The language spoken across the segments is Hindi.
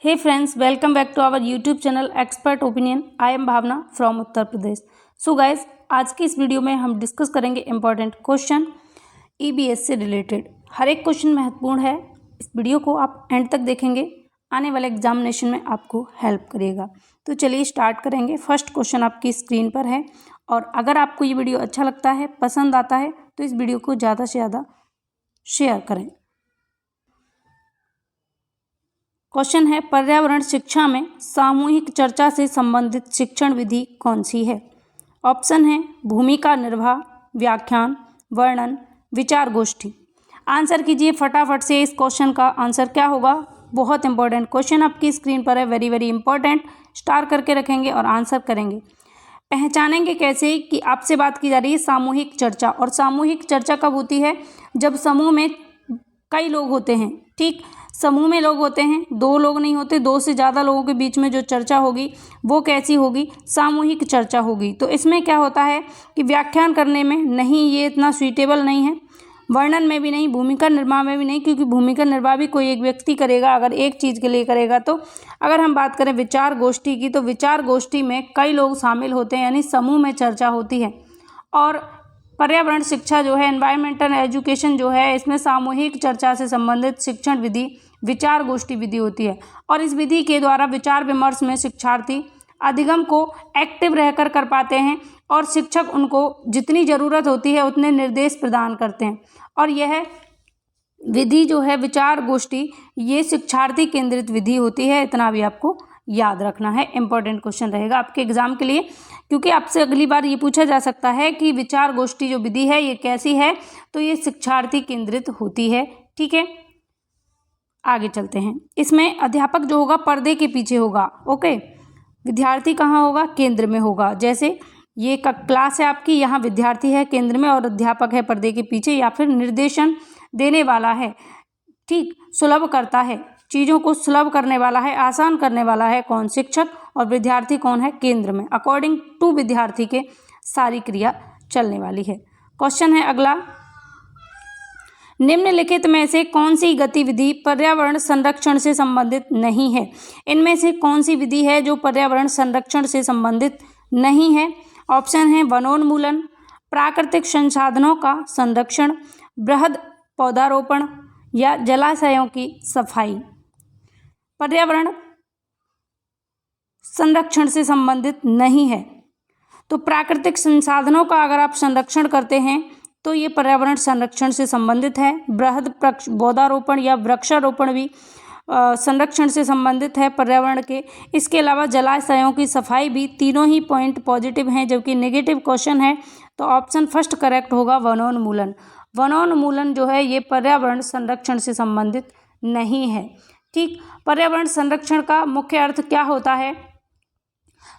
Hey friends, welcome back to our YouTube channel Expert Opinion. I am Bhavna from Uttar Pradesh. So guys, आज की इस वीडियो में हम डिस्कस करेंगे इम्पॉर्टेंट क्वेश्चन EBS से रिलेटेड. हर एक क्वेश्चन महत्वपूर्ण है. इस वीडियो को आप एंड तक देखेंगे, आने वाले एग्जामिनेशन में आपको हेल्प करेगा. तो चलिए स्टार्ट करेंगे. फर्स्ट क्वेश्चन आपकी स्क्रीन पर है और अगर आपको ये वीडियो अच्छा लगता है, पसंद आता है तो इस वीडियो को ज़्यादा से ज़्यादा शेयर करें. क्वेश्चन है, पर्यावरण शिक्षा में सामूहिक चर्चा से संबंधित शिक्षण विधि कौन सी है? ऑप्शन है भूमिका निर्वाह, व्याख्यान, वर्णन, विचार गोष्ठी. आंसर कीजिए फटाफट से. इस क्वेश्चन का आंसर क्या होगा? बहुत इंपॉर्टेंट क्वेश्चन आपकी स्क्रीन पर है, वेरी वेरी इंपॉर्टेंट. स्टार करके रखेंगे और आंसर करेंगे. पहचानेंगे कैसे कि आपसे बात की जा रही है सामूहिक चर्चा. और सामूहिक चर्चा कब होती है? जब समूह में कई लोग होते हैं. ठीक, समूह में लोग होते हैं, दो लोग नहीं होते, दो से ज़्यादा लोगों के बीच में जो चर्चा होगी वो कैसी होगी? सामूहिक चर्चा होगी. तो इसमें क्या होता है कि व्याख्यान करने में नहीं, ये इतना सूटेबल नहीं है. वर्णन में भी नहीं, भूमिका निर्वाह में भी नहीं, क्योंकि भूमिका निर्वाह भी कोई एक व्यक्ति करेगा अगर एक चीज़ के लिए करेगा. तो अगर हम बात करें विचार गोष्ठी की, तो विचार गोष्ठी में कई लोग शामिल होते हैं, यानी समूह में चर्चा होती है. और पर्यावरण शिक्षा जो है, एनवायरमेंटल एजुकेशन जो है, इसमें सामूहिक चर्चा से संबंधित शिक्षण विधि विचार गोष्ठी विधि होती है. और इस विधि के द्वारा विचार विमर्श में शिक्षार्थी अधिगम को एक्टिव रहकर कर पाते हैं और शिक्षक उनको जितनी ज़रूरत होती है उतने निर्देश प्रदान करते हैं. और यह विधि जो है विचार गोष्ठी, ये शिक्षार्थी केंद्रित विधि होती है. इतना भी आपको याद रखना है. इंपॉर्टेंट क्वेश्चन रहेगा आपके एग्जाम के लिए, क्योंकि आपसे अगली बार ये पूछा जा सकता है कि विचार गोष्ठी जो विधि है ये कैसी है. तो ये शिक्षार्थी केंद्रित होती है. ठीक है, आगे चलते हैं. इसमें अध्यापक जो होगा पर्दे के पीछे होगा. ओके, विद्यार्थी कहाँ होगा? केंद्र में होगा. जैसे ये क्लास है आपकी, यहाँ विद्यार्थी है केंद्र में और अध्यापक है पर्दे के पीछे, या फिर निर्देशन देने वाला है. ठीक, सुलभ करता है, चीज़ों को सुलभ करने वाला है, आसान करने वाला है कौन? शिक्षक. और विद्यार्थी कौन है? केंद्र में. अकॉर्डिंग टू विद्यार्थी के सारी क्रिया चलने वाली है. क्वेश्चन है अगला, निम्नलिखित में से कौन सी गतिविधि पर्यावरण संरक्षण से संबंधित नहीं है? इनमें से कौन सी विधि है जो पर्यावरण संरक्षण से संबंधित नहीं है? ऑप्शन है वनोन्मूलन, प्राकृतिक संसाधनों का संरक्षण, बृहद पौधारोपण या जलाशयों की सफाई. पर्यावरण संरक्षण से संबंधित नहीं है. तो प्राकृतिक संसाधनों का अगर आप संरक्षण करते हैं तो ये पर्यावरण संरक्षण से संबंधित है. बृहद पौधारोपण या वृक्षारोपण भी संरक्षण से संबंधित है पर्यावरण के. इसके अलावा जलाशयों की सफाई भी. तीनों ही पॉइंट पॉजिटिव हैं, जबकि नेगेटिव क्वेश्चन है. तो ऑप्शन फर्स्ट करेक्ट होगा वनोन्मूलन. वनोन्मूलन जो है ये पर्यावरण संरक्षण से संबंधित नहीं है. ठीक, पर्यावरण संरक्षण का मुख्य अर्थ क्या होता है?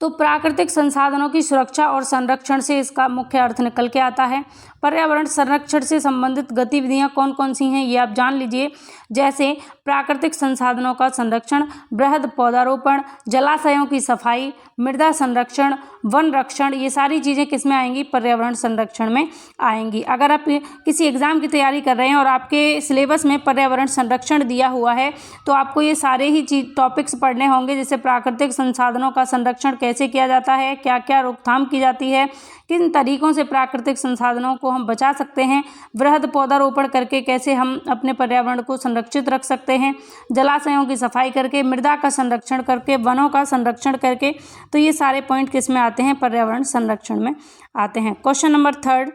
तो प्राकृतिक संसाधनों की सुरक्षा और संरक्षण से इसका मुख्य अर्थ निकल के आता है. पर्यावरण संरक्षण से संबंधित गतिविधियां कौन कौन सी हैं ये आप जान लीजिए. जैसे प्राकृतिक संसाधनों का संरक्षण, बृहद पौधारोपण, जलाशयों की सफाई, मृदा संरक्षण, वन रक्षण, ये सारी चीज़ें किस में आएंगी? पर्यावरण संरक्षण में आएंगी. अगर आप किसी एग्जाम की तैयारी कर रहे हैं और आपके सिलेबस में पर्यावरण संरक्षण दिया हुआ है तो आपको ये सारे ही टॉपिक्स पढ़ने होंगे. जैसे प्राकृतिक संसाधनों का संरक्षण कैसे किया जाता है, क्या क्या रोकथाम की जाती है, किन तरीकों से प्राकृतिक संसाधनों को हम बचा सकते हैं, बृहद पौधारोपण करके कैसे हम अपने पर्यावरण को संरक्षित रख सकते हैं, जलाशयों की सफाई करके, मृदा का संरक्षण करके, वनों का संरक्षण करके. तो ये सारे पॉइंट किस में आते हैं? पर्यावरण संरक्षण में आते हैं. क्वेश्चन नंबर थर्ड,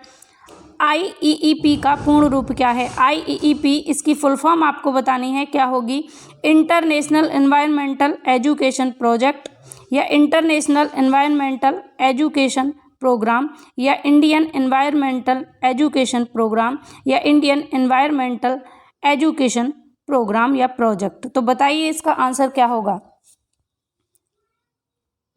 IEEP का पूर्ण रूप क्या है? IEEP इसकी फुल फॉर्म आपको बतानी है, क्या होगी? इंटरनेशनल एनवायरमेंटल एजुकेशन प्रोजेक्ट, या इंटरनेशनल एनवायरमेंटल एजुकेशन प्रोग्राम, या इंडियन एनवायरमेंटल एजुकेशन प्रोग्राम, या इंडियन एनवायरमेंटल एजुकेशन प्रोग्राम या प्रोजेक्ट. तो बताइए इसका आंसर क्या होगा?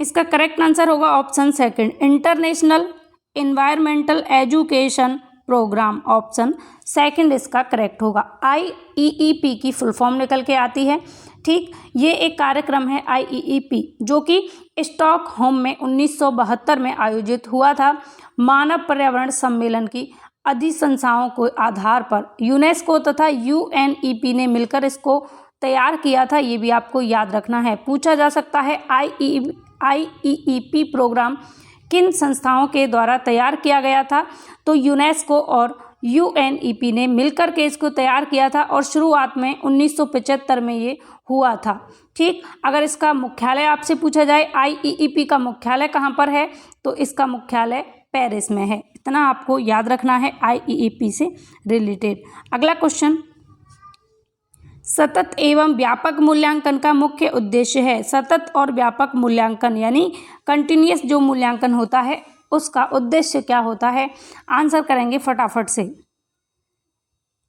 इसका करेक्ट आंसर होगा option second, international environmental education program. Option second इसका करेक्ट होगा. IEEP की फुल फॉर्म निकल के आती है. ठीक, ये एक कार्यक्रम है IEEP जो कि स्टॉकहोम में 1972 में आयोजित हुआ था. मानव पर्यावरण सम्मेलन की अधिशंसाओं के आधार पर यूनेस्को तथा UNEP ने मिलकर इसको तैयार किया था, ये भी आपको याद रखना है। पूछा जा सकता है IEEP प्रोग्राम किन संस्थाओं के द्वारा तैयार किया गया था, तो यूनेस्को और UNEP ने मिलकर के इसको तैयार किया था और शुरुआत में 1975 में ये हुआ था। ठीक, अगर इसका मुख्यालय आपसे पूछा जाए IEEP का मुख्यालय कहाँ पर है, तो इसका मुख्यालय पेरिस में है। इतना आपको याद रखना है IEEP से रिलेटेड। अगला क्वेश्चन, सतत एवं व्यापक मूल्यांकन का मुख्य उद्देश्य है। सतत और व्यापक मूल्यांकन यानी कंटिन्यूअस जो मूल्यांकन होता है उसका उद्देश्य क्या होता है? आंसर करेंगे फटाफट से।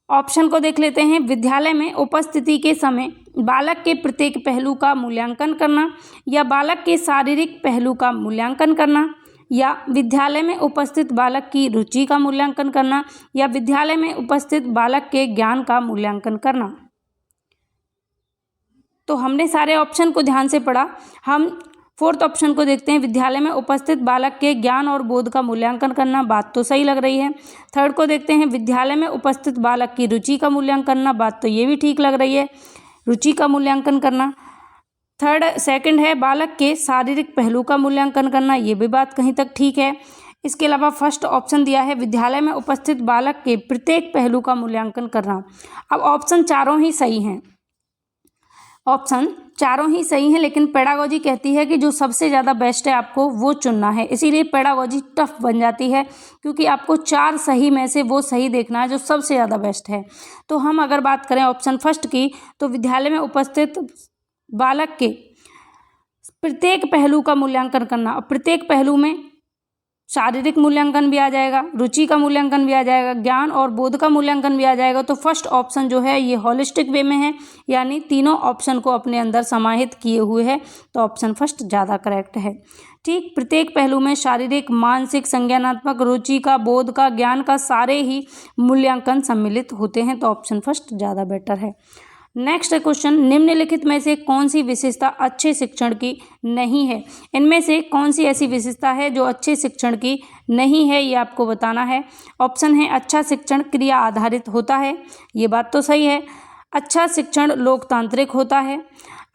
ऑप्शन को देख लेते हैं। विद्यालय में उपस्थिति के समय बालक के प्रत्येक पहलू का मूल्यांकन करना, या बालक के शारीरिक पहलू का मूल्यांकन करना, या विद्यालय में उपस्थित बालक की रुचि का मूल्यांकन करना, या विद्यालय में उपस्थित बालक के ज्ञान का मूल्यांकन करना। तो हमने सारे ऑप्शन को ध्यान से पढ़ा। हम फोर्थ ऑप्शन को देखते हैं। विद्यालय में उपस्थित बालक के ज्ञान और बोध का मूल्यांकन करना, बात तो सही लग रही है। थर्ड को देखते हैं। विद्यालय में उपस्थित बालक की रुचि का मूल्यांकन करना, बात तो ये भी ठीक लग रही है, रुचि का मूल्यांकन करना। सेकंड है बालक के शारीरिक पहलू का मूल्यांकन करना, ये भी बात कहीं तक ठीक है। इसके अलावा फर्स्ट ऑप्शन दिया है विद्यालय में उपस्थित बालक के प्रत्येक पहलू का मूल्यांकन करना। अब ऑप्शन चारों ही सही हैं, ऑप्शन चारों ही सही हैं, लेकिन पेडागोजी कहती है कि जो सबसे ज़्यादा बेस्ट है आपको वो चुनना है। इसीलिए पेडागोजी टफ बन जाती है, क्योंकि आपको 4 सही में से वो सही देखना है जो सबसे ज़्यादा बेस्ट है। तो हम अगर बात करें ऑप्शन फर्स्ट की, तो विद्यालय में उपस्थित बालक के प्रत्येक पहलू का मूल्यांकन करना, और प्रत्येक पहलू में शारीरिक मूल्यांकन भी आ जाएगा, रुचि का मूल्यांकन भी आ जाएगा, ज्ञान और बोध का मूल्यांकन भी आ जाएगा। तो फर्स्ट ऑप्शन जो है ये होलिस्टिक वे में है, यानी तीनों ऑप्शन को अपने अंदर समाहित किए हुए है, तो ऑप्शन फर्स्ट ज़्यादा करेक्ट है। ठीक, प्रत्येक पहलू में शारीरिक, मानसिक, संज्ञानात्मक, रुचि का, बोध का, ज्ञान का सारे ही मूल्यांकन सम्मिलित होते हैं, तो ऑप्शन फर्स्ट ज़्यादा बेटर है। नेक्स्ट क्वेश्चन, निम्नलिखित में से कौन सी विशेषता अच्छे शिक्षण की नहीं है? इनमें से कौन सी ऐसी विशेषता है जो अच्छे शिक्षण की नहीं है, ये आपको बताना है। ऑप्शन है अच्छा शिक्षण क्रिया आधारित होता है, ये बात तो सही है। अच्छा शिक्षण लोकतांत्रिक होता है।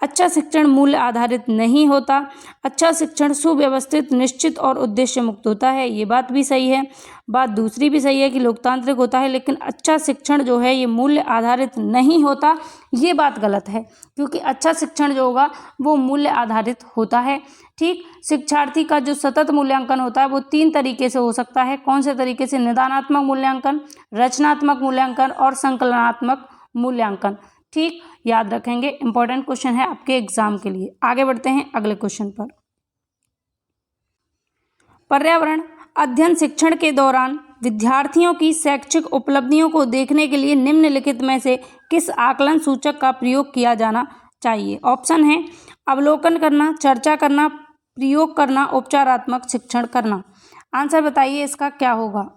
अच्छा शिक्षण मूल्य आधारित नहीं होता। अच्छा शिक्षण सुव्यवस्थित, निश्चित और उद्देश्य मुक्त होता है, ये बात भी सही है। बात दूसरी भी सही है कि लोकतांत्रिक होता है, लेकिन अच्छा शिक्षण जो है ये मूल्य आधारित नहीं होता, ये बात गलत है, क्योंकि अच्छा शिक्षण जो होगा वो मूल्य आधारित होता है। ठीक, शिक्षार्थी का जो सतत मूल्यांकन होता है वो 3 तरीके से हो सकता है। कौन से तरीके से? निदानात्मक मूल्यांकन, रचनात्मक मूल्यांकन और संकलनात्मक मूल्यांकन। ठीक, याद रखेंगे, इंपॉर्टेंट क्वेश्चन है आपके एग्जाम के लिए। आगे बढ़ते हैं अगले क्वेश्चन पर। पर्यावरण अध्ययन शिक्षण के दौरान विद्यार्थियों की शैक्षिक उपलब्धियों को देखने के लिए निम्नलिखित में से किस आकलन सूचक का प्रयोग किया जाना चाहिए? ऑप्शन है अवलोकन करना, चर्चा करना, प्रयोग करना, उपचारात्मक शिक्षण करना। आंसर बताइए इसका क्या होगा?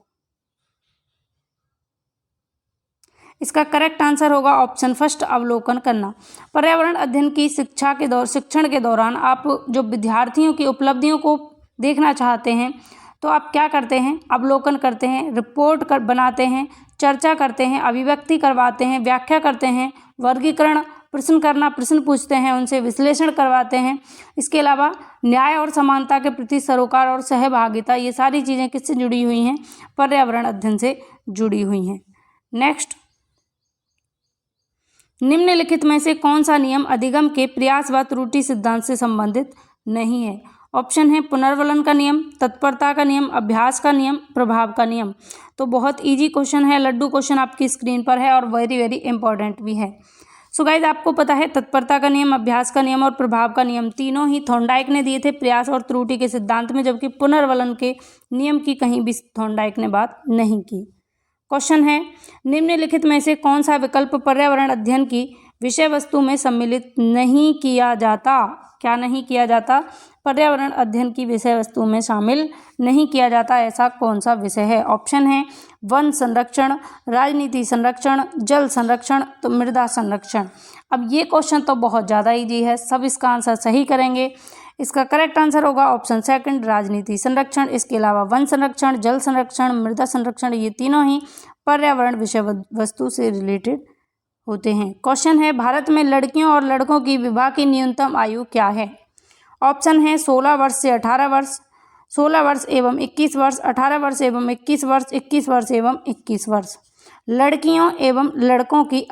इसका करेक्ट आंसर होगा ऑप्शन फर्स्ट, अवलोकन करना। पर्यावरण अध्ययन की शिक्षण के दौरान आप जो विद्यार्थियों की उपलब्धियों को देखना चाहते हैं, तो आप क्या करते हैं? अवलोकन करते हैं, रिपोर्ट बनाते हैं, चर्चा करते हैं, अभिव्यक्ति करवाते हैं, व्याख्या करते हैं, वर्गीकरण, प्रश्न पूछते हैं, उनसे विश्लेषण करवाते हैं। इसके अलावा न्याय और समानता के प्रति सरोकार और सहभागिता, ये सारी चीज़ें किससे जुड़ी हुई हैं? पर्यावरण अध्ययन से जुड़ी हुई हैं। नेक्स्ट, निम्नलिखित में से कौन सा नियम अधिगम के प्रयास व त्रुटि सिद्धांत से संबंधित नहीं है? ऑप्शन है पुनर्वलन का नियम, तत्परता का नियम, अभ्यास का नियम, प्रभाव का नियम। तो बहुत इजी क्वेश्चन है, लड्डू क्वेश्चन आपकी स्क्रीन पर है और वेरी वेरी इंपॉर्टेंट भी है। सो गाइज, आपको पता है तत्परता का नियम, अभ्यास का नियम और प्रभाव का नियम तीनों ही थॉर्नडाइक ने दिए थे प्रयास और त्रुटि के सिद्धांत में, जबकि पुनर्वलन के नियम की कहीं भी थॉर्नडाइक ने बात नहीं की। क्वेश्चन है, निम्नलिखित में से कौन सा विकल्प पर्यावरण अध्ययन की विषय वस्तु में सम्मिलित नहीं किया जाता? क्या नहीं किया जाता? पर्यावरण अध्ययन की विषय वस्तु में शामिल नहीं किया जाता, ऐसा कौन सा विषय है? ऑप्शन है वन संरक्षण, राजनीति संरक्षण, जल संरक्षण, तो मृदा संरक्षण। अब ये क्वेश्चन तो बहुत ज़्यादा ईजी है, सब इसका आंसर सही करेंगे। इसका करेक्ट आंसर होगा ऑप्शन सेकंड, राजनीति संरक्षण। इसके अलावा वन संरक्षण, जल संरक्षण, मृदा संरक्षण, ये तीनों ही पर्यावरण विषय वस्तु से रिलेटेड होते हैं। क्वेश्चन है भारत में लड़कियों और लड़कों की विवाह की न्यूनतम आयु क्या है? ऑप्शन है 16 वर्ष से 18 वर्ष, 16 वर्ष एवं 21 वर्ष, 18 वर्ष एवं 21 वर्ष, 21 वर्ष एवं 21 वर्ष। लड़कियों एवं लड़कों की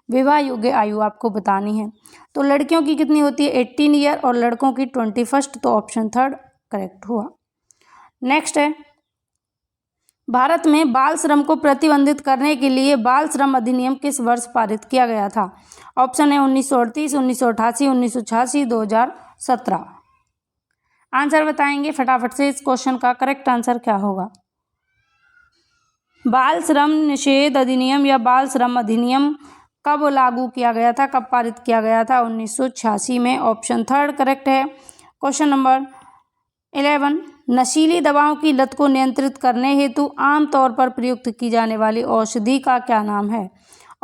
विवाह योग्य आयु आपको बतानी है। तो लड़कियों की कितनी होती है? 18 ईयर और लड़कों की 21। तो ऑप्शन 3 करेक्ट हुआ। नेक्स्ट है भारत में बाल श्रम को प्रतिबंधित करने के लिए बाल श्रम अधिनियम किस वर्ष पारित किया गया था? ऑप्शन है 1938, 1988, 1986, 2017। आंसर बताएंगे फटाफट से। इस क्वेश्चन का करेक्ट आंसर क्या होगा? बाल श्रम निषेध अधिनियम या बाल श्रम अधिनियम कब लागू किया गया था, कब पारित किया गया था? 1986 में। ऑप्शन 3 करेक्ट है। क्वेश्चन नंबर 11 नशीली दवाओं की लत को नियंत्रित करने हेतु आमतौर पर प्रयुक्त की जाने वाली औषधि का क्या नाम है?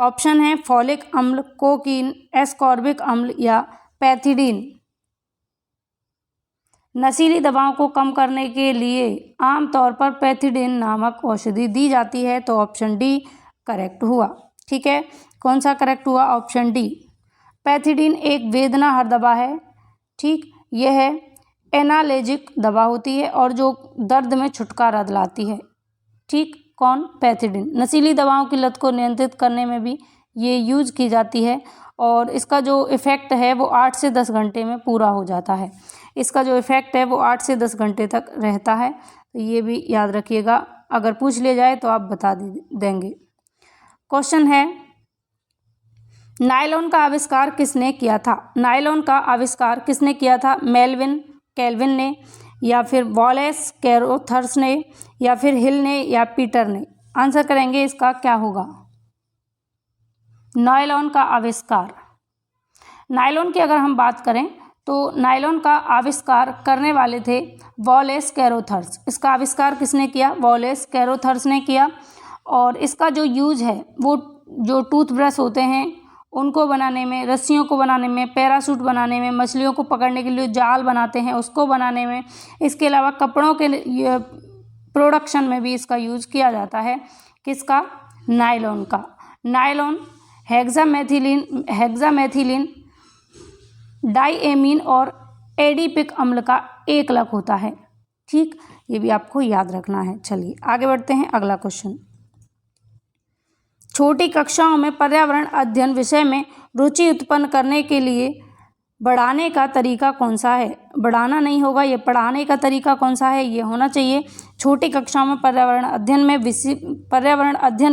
ऑप्शन है फॉलिक अम्ल, कोकीन, एस्कॉर्बिक अम्ल या पैथिडीन। नशीली दवाओं को कम करने के लिए आमतौर पर पैथिडीन नामक औषधि दी जाती है। तो ऑप्शन डी करेक्ट हुआ। ठीक है, कौन सा करेक्ट हुआ? Option D. पैथिडीन एक वेदनाहर दवा है। ठीक, यह एनाल्जेसिक दवा होती है और जो दर्द में छुटकारा दिलाती है। ठीक, कौन? पैथिडीन। नशीली दवाओं की लत को नियंत्रित करने में भी ये यूज की जाती है और इसका जो इफ़ेक्ट है वो 8 से 10 घंटे में पूरा हो जाता है। इसका जो इफ़ेक्ट है वो 8 से 10 घंटे तक रहता है। तो ये भी याद रखिएगा, अगर पूछ लिया जाए तो आप बता देंगे। क्वेश्चन है नायलॉन का आविष्कार किसने किया था? नायलॉन का आविष्कार किसने किया था? मेल्विन कैल्विन ने, या फिर वॉलेस कैरोथर्स ने, या फिर हिल ने, या पीटर ने? आंसर करेंगे इसका क्या होगा? नायलॉन का आविष्कार। नायलॉन की अगर हम बात करें तो नायलॉन का आविष्कार करने वाले थे वॉलेस कैरोथर्स। इसका आविष्कार किसने किया? वॉलेस कैरोथर्स ने किया। और इसका जो यूज है वो जो टूथब्रश होते हैं उनको बनाने में, रस्सियों को बनाने में, पैराशूट बनाने में, मछलियों को पकड़ने के लिए जाल बनाते हैं उसको बनाने में, इसके अलावा कपड़ों के प्रोडक्शन में भी इसका यूज किया जाता है। किसका? नायलॉन का। नायलॉन हेक्सामेथिलीन डाइएमीन और एडिपिक अम्ल का एकलक होता है। ठीक, ये भी आपको याद रखना है। चलिए आगे बढ़ते हैं। अगला क्वेश्चन, छोटी कक्षाओं में पर्यावरण अध्ययन विषय में रुचि उत्पन्न करने के लिए बढ़ाने का तरीका कौन सा है? बढ़ाना नहीं होगा, ये पढ़ाने का तरीका कौन सा है ये होना चाहिए। छोटी कक्षाओं में पर्यावरण अध्ययन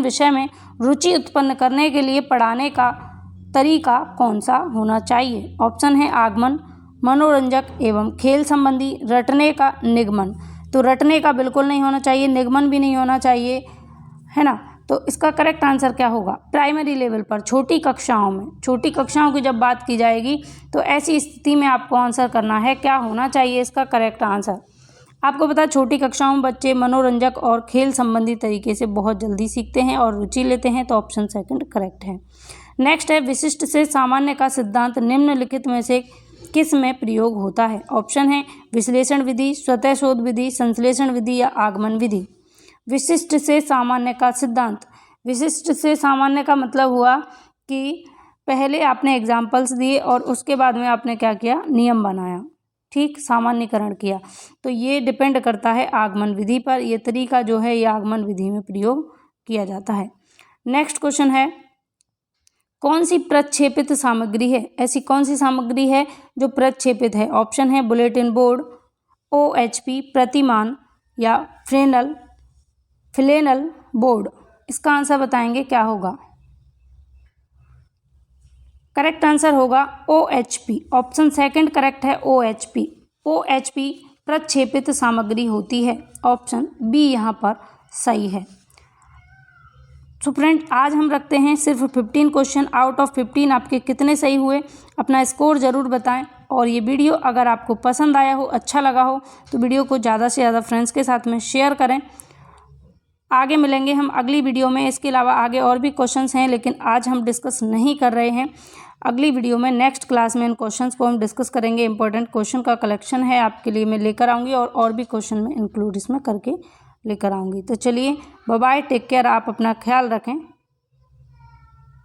विषय में रुचि उत्पन्न करने के लिए पढ़ाने का तरीका कौन सा होना चाहिए? ऑप्शन है आगमन, मनोरंजक एवं खेल संबंधी, रटने का, निगमन। तो रटने का बिल्कुल नहीं होना चाहिए, निगमन भी नहीं होना चाहिए, है ना। तो इसका करेक्ट आंसर क्या होगा? प्राइमरी लेवल पर छोटी कक्षाओं में, छोटी कक्षाओं की जब बात की जाएगी तो ऐसी स्थिति में आपको आंसर करना है क्या होना चाहिए इसका करेक्ट आंसर। आपको पता है छोटी कक्षाओं में बच्चे मनोरंजक और खेल संबंधी तरीके से बहुत जल्दी सीखते हैं और रुचि लेते हैं। तो ऑप्शन 2 करेक्ट है। नेक्स्ट है विशिष्ट से सामान्य का सिद्धांत निम्नलिखित में से किस में प्रयोग होता है? ऑप्शन है विश्लेषण विधि, स्वतः शोध विधि, संश्लेषण विधि या आगमन विधि। विशिष्ट से सामान्य का सिद्धांत। विशिष्ट से सामान्य का मतलब हुआ कि पहले आपने एग्जाम्पल्स दिए और उसके बाद में आपने क्या किया? नियम बनाया। ठीक, सामान्यकरण किया। तो ये डिपेंड करता है आगमन विधि पर। ये तरीका जो है ये आगमन विधि में प्रयोग किया जाता है। नेक्स्ट क्वेश्चन है कौन सी प्रक्षेपित सामग्री है? ऐसी कौन सी सामग्री है जो प्रक्षेपित है? ऑप्शन है बुलेटिन बोर्ड, OHP, प्रतिमान या फ्लेनल बोर्ड। इसका आंसर बताएंगे क्या होगा? करेक्ट आंसर होगा OHP। ऑप्शन 2 करेक्ट है OHP। OHP प्रक्षेपित सामग्री होती है। ऑप्शन बी यहाँ पर सही है। तो फ्रेंड आज हम रखते हैं सिर्फ 15 क्वेश्चन। आउट ऑफ 15 आपके कितने सही हुए अपना स्कोर ज़रूर बताएं। और ये वीडियो अगर आपको पसंद आया हो, अच्छा लगा हो तो वीडियो को ज़्यादा से ज़्यादा फ्रेंड्स के साथ में शेयर करें। आगे मिलेंगे हम अगली वीडियो में। इसके अलावा आगे और भी क्वेश्चंस हैं लेकिन आज हम डिस्कस नहीं कर रहे हैं। अगली वीडियो में नेक्स्ट क्लास में इन क्वेश्चंस को हम डिस्कस करेंगे। इंपॉर्टेंट क्वेश्चन का कलेक्शन है आपके लिए मैं लेकर आऊँगी और भी क्वेश्चन में इंक्लूड इसमें करके लेकर आऊँगी। तो चलिए बाय बाय, टेक केयर, आप अपना ख्याल रखें।